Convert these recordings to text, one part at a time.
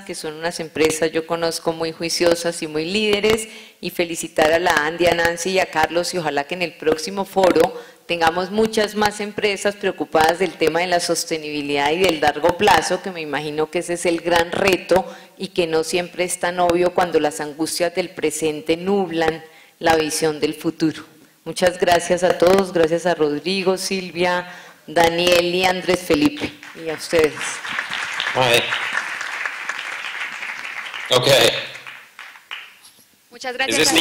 que son unas empresas, yo conozco, muy juiciosas y muy líderes, y felicitar a la Andy, a Nancy y a Carlos, y ojalá que en el próximo foro tengamos muchas más empresas preocupadas del tema de la sostenibilidad y del largo plazo, que me imagino que ese es el gran reto y que no siempre es tan obvio cuando las angustias del presente nublan la visión del futuro. Muchas gracias a todos, gracias a Rodrigo, Silvia, Daniel y Andrés Felipe, y a ustedes. Okay. Muchas gracias.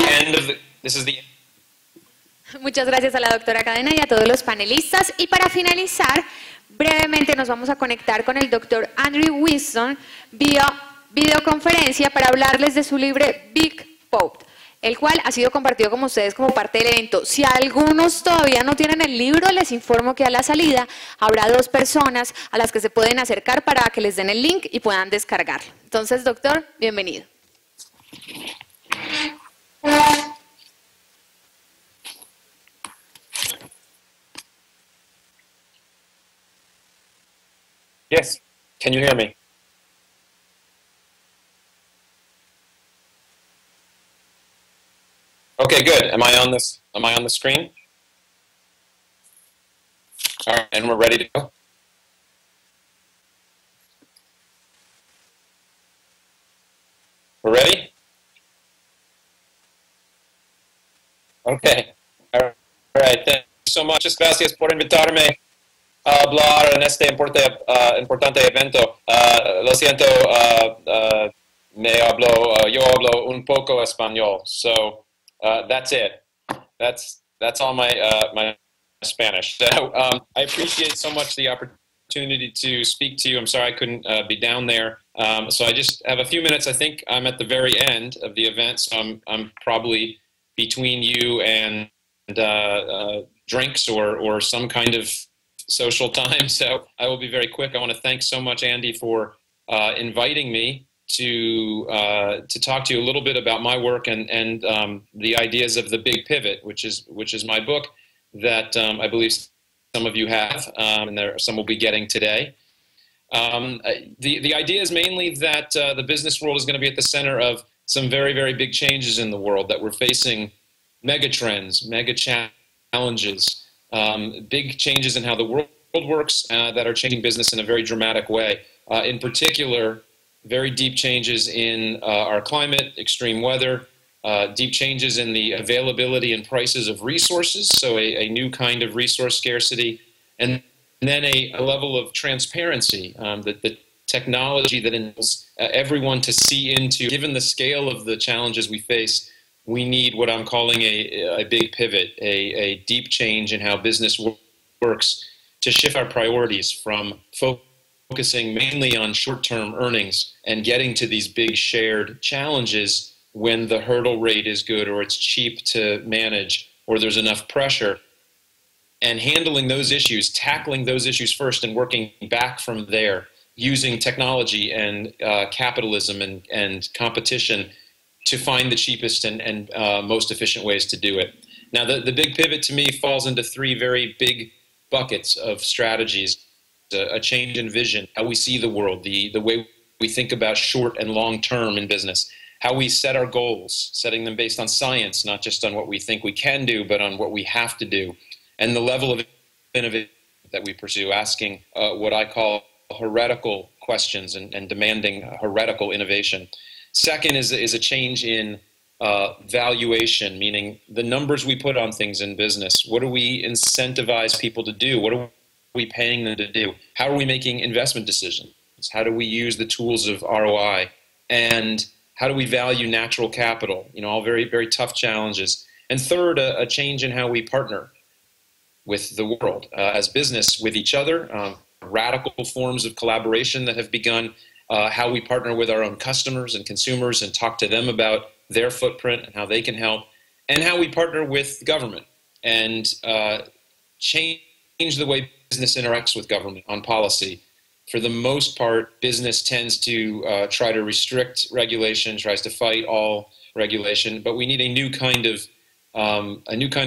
Muchas gracias a la doctora Cadena y a todos los panelistas. Y para finalizar, brevemente nos vamos a conectar con el doctor Andrew Winston vía videoconferencia para hablarles de su libro Big Pop, el cual ha sido compartido con ustedes como parte del evento. Si algunos todavía no tienen el libro, les informo que a la salida habrá 2 personas a las que se pueden acercar para que les den el link y puedan descargarlo. Entonces, doctor, bienvenido. Yes, can you hear me? Okay, good. Am I on the screen? All right, and we're ready to go. We're ready? Okay. All right. Thank you so much. Muchas gracias por invitarme a hablar en este importante evento. Lo siento, yo hablo un poco español. So that's it. That's all my my Spanish. So I appreciate so much the opportunity to speak to you. I'm sorry I couldn't be down there. So I just have a few minutes. I think I'm at the very end of the event, so I'm probably between you and drinks or some kind of social time. So I will be very quick. I want to thank so much, Andy, for inviting me to talk to you a little bit about my work and the ideas of the Big Pivot, which is my book that I believe some of you have, and some will be getting today. The idea is mainly that the business world is going to be at the center of some very, very big changes in the world, that we're facing mega trends, mega challenges, big changes in how the world works that are changing business in a very dramatic way. In particular, very deep changes in our climate, extreme weather, deep changes in the availability and prices of resources, so a new kind of resource scarcity, and then a level of transparency, the technology that enables everyone to see into. Given the scale of the challenges we face, we need what I'm calling a big pivot, a deep change in how business works to shift our priorities from focusing mainly on short-term earnings and getting to these big shared challenges when the hurdle rate is good or it's cheap to manage or there's enough pressure, and handling those issues, tackling those issues first and working back from there using technology and capitalism and competition to find the cheapest and most efficient ways to do it. Now, the big pivot to me falls into 3 very big buckets of strategies: a change in vision, how we see the world, the way we think about short and long term in business, how we set our goals, setting them based on science, not just on what we think we can do, but on what we have to do, and the level of innovation that we pursue, asking what I call heretical questions and demanding heretical innovation. Second is a change in valuation, meaning the numbers we put on things in business. What do we incentivize people to do? What are we paying them to do? How are we making investment decisions? How do we use the tools of ROI? And how do we value natural capital? You know, all very, very tough challenges. And third, a change in how we partner with the world as business, with each other, radical forms of collaboration that have begun, how we partner with our own customers and consumers and talk to them about their footprint and how they can help, and how we partner with government and change the way business interacts with government on policy. For the most part, business tends to try to restrict regulation, tries to fight all regulation, but we need a new kind of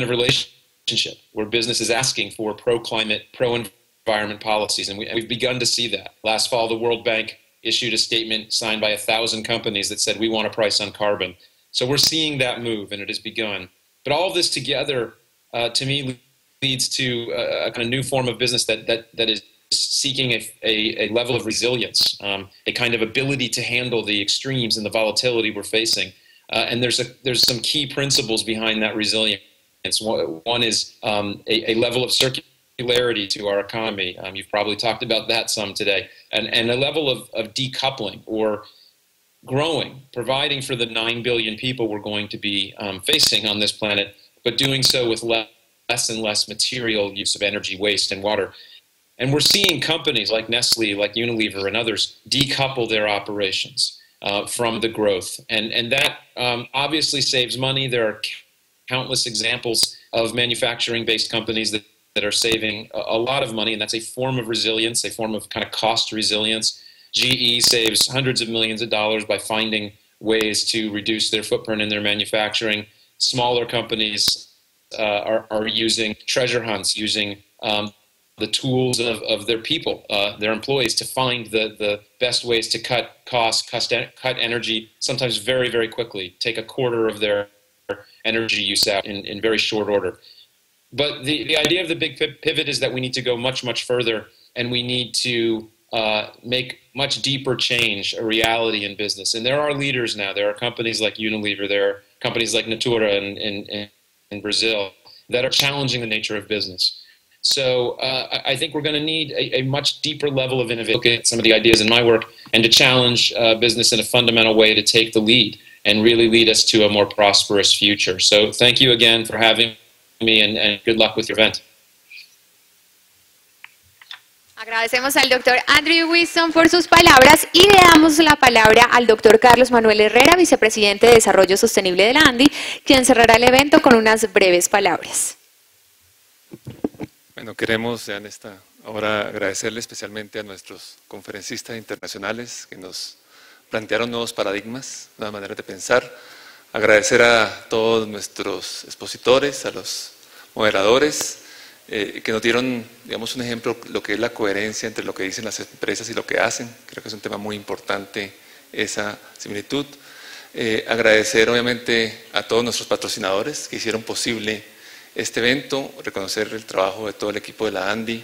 relationship where business is asking for pro-climate, pro-environment policies, and we've begun to see that. Last fall, the World Bank issued a statement signed by 1,000 companies that said we want a price on carbon. So we're seeing that move, and it has begun. But all of this together, to me, leads to a kind of new form of business that is seeking a level of resilience, a kind of ability to handle the extremes and the volatility we're facing. And there's some key principles behind that resilience. One is a level of circularity to our economy. You've probably talked about that some today. And a level of decoupling or growing, providing for the 9 billion people we're going to be facing on this planet, but doing so with less and less material use of energy, waste, and water. And we're seeing companies like Nestle, like Unilever, and others decouple their operations from the growth. And that obviously saves money. There are countless examples of manufacturing-based companies that are saving a lot of money, and that's a form of resilience, a form of kind of cost resilience. GE saves hundreds of millions of dollars by finding ways to reduce their footprint in their manufacturing. Smaller companies are using treasure hunts, using the tools of their people, their employees, to find the best ways to cut costs, cut energy, sometimes very, very quickly, take a quarter of their energy use out in very short order. But the idea of the big pivot is that we need to go much, much further, and we need to make much deeper change a reality in business. And there are leaders now. There are companies like Unilever, there are companies like Natura in Brazil that are challenging the nature of business. So I think we're going to need a much deeper level of innovation. Look at some of the ideas in my work and to challenge business in a fundamental way to take the lead and really lead us to a more prosperous future. So thank you again for having me, and good luck with your event. Agradecemos al doctor Andrew Wilson por sus palabras y le damos la palabra al doctor Carlos Manuel Herrera, vicepresidente de Desarrollo Sostenible de la ANDI, quien cerrará el evento con unas breves palabras. Bueno, queremos ya en esta hora agradecerle especialmente a nuestros conferencistas internacionales que nos plantearon nuevos paradigmas, nuevas maneras de pensar. Agradecer a todos nuestros expositores, a los moderadores, que nos dieron, digamos, un ejemplo, lo que es la coherencia entre lo que dicen las empresas y lo que hacen. Creo que es un tema muy importante esa similitud. Agradecer obviamente a todos nuestros patrocinadores que hicieron posible este evento, reconocer el trabajo de todo el equipo de la ANDI,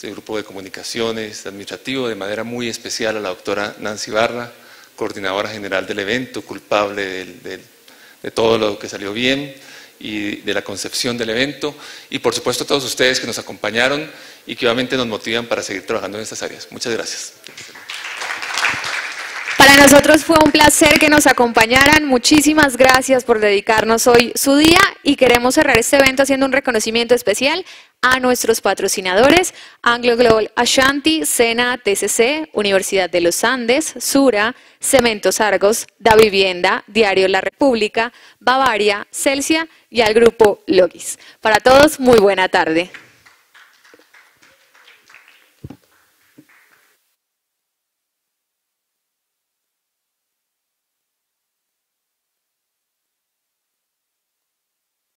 del grupo de comunicaciones, administrativo, de manera muy especial a la doctora Nancy Barra, coordinadora general del evento, culpable de todo lo que salió bien y de la concepción del evento, y por supuesto a todos ustedes que nos acompañaron y que obviamente nos motivan para seguir trabajando en estas áreas. Muchas gracias. Para nosotros fue un placer que nos acompañaran. Muchísimas gracias por dedicarnos hoy su día y queremos cerrar este evento haciendo un reconocimiento especial a nuestros patrocinadores: Anglo Global Ashanti, Sena TCC, Universidad de los Andes, Sura, Cementos Argos, Da Vivienda, Diario La República, Bavaria, Celsia y al grupo Logis. Para todos, muy buena tarde.